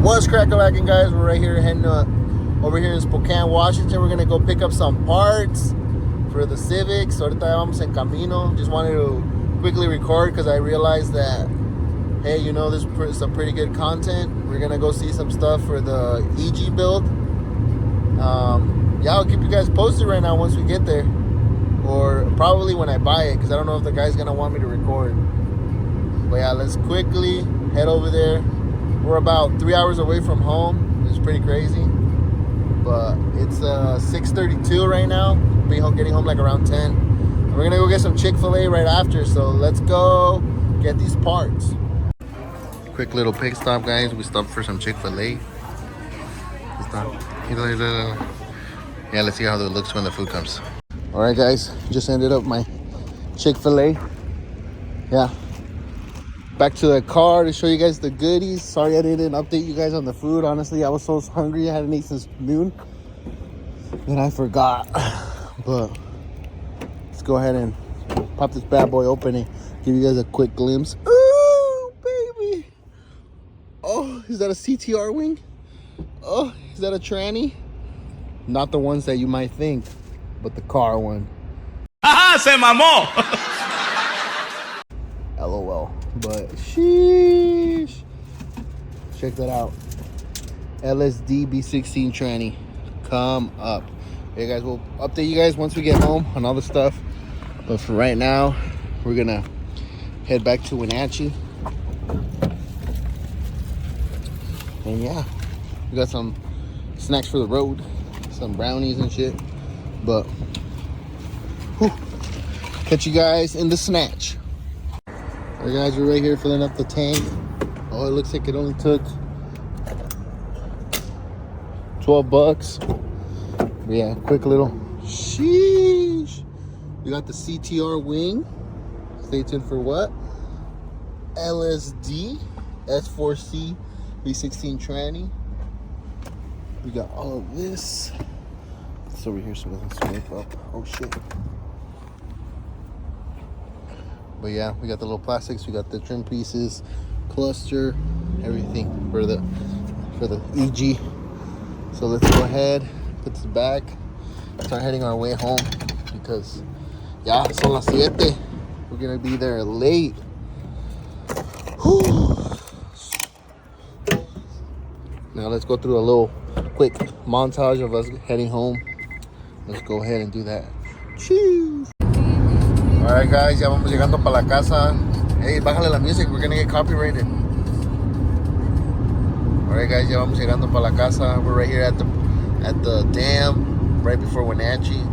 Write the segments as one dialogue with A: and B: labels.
A: What's crackalacking, guys? We're right here heading over here in Spokane, Washington. We're gonna go pick up some parts for the Civics. Ahorita vamos en camino. Just wanted to quickly record because I realized that, hey, you know, this is some pretty good content. We're gonna go see some stuff for the EG build. Yeah, I'll keep you guys posted right now once we get there, or probably when I buy it, because I don't know if the guy's gonna want me to record. But yeah, let's quickly head over there. We're about 3 hours away from home. It's pretty crazy, but it's 6:32 right now. Getting home like around 10. And we're gonna go get some Chick-fil-A right after, so let's go get these parts. Quick little pit stop, guys. We stopped for some Chick-fil-A. Yeah, let's see how it looks when the food comes. All right, guys, just ended up my Chick-fil-A. Yeah, back to the car to show you guys the goodies. Sorry I didn't update you guys on the food. Honestly, I was so hungry. I hadn't eaten since noon and I forgot. But let's go ahead and pop this bad boy open and give you guys a quick glimpse. Oh, baby. Oh, is that a CTR wing? Oh, is that a tranny? Not the ones that you might think, but the car one.
B: Haha, se mamó.
A: LOL. But sheesh. Check that out. LSD B16 tranny. Come up. Hey guys, we'll update you guys once we get home on all the stuff. But for right now, we're gonna head back to Wenatchee. And yeah, we got some snacks for the road. Some brownies and shit. But whew, catch you guys in the snatch. Alright guys, we're right here filling up the tank. Oh, it looks like it only took $12. But yeah, quick little sheesh. We got the CTR wing. Stay tuned for what? LSD S4C V16 tranny. We got all of this. It's over here so it doesn't swipe up. Oh shit. But yeah, we got the little plastics, we got the trim pieces, cluster, everything for the EG. So let's go ahead, put this back, start heading our way home because yeah, son las 7. We're gonna be there late. Whew. Now let's go through a little quick montage of us heading home. Let's go ahead and do that. Cheers. Alright guys, ya vamos llegando para la casa. Hey, bájale la music, we're gonna get copyrighted. Alright guys, ya vamos llegando para la casa. We're right here at the dam, right before Wenatchee.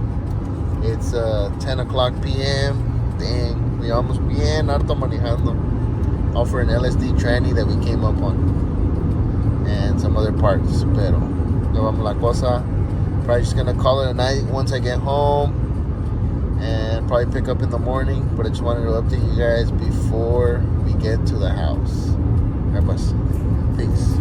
A: It's 10 o'clock p.m. Dang, we almost bien harto manejando. All for an LSD tranny that we came up on. And some other parts, pero ya vamos la cosa. Probably just gonna call it a night once I get home. And probably pick up in the morning, but I just wanted to update you guys before we get to the house. Alright, pues. Peace.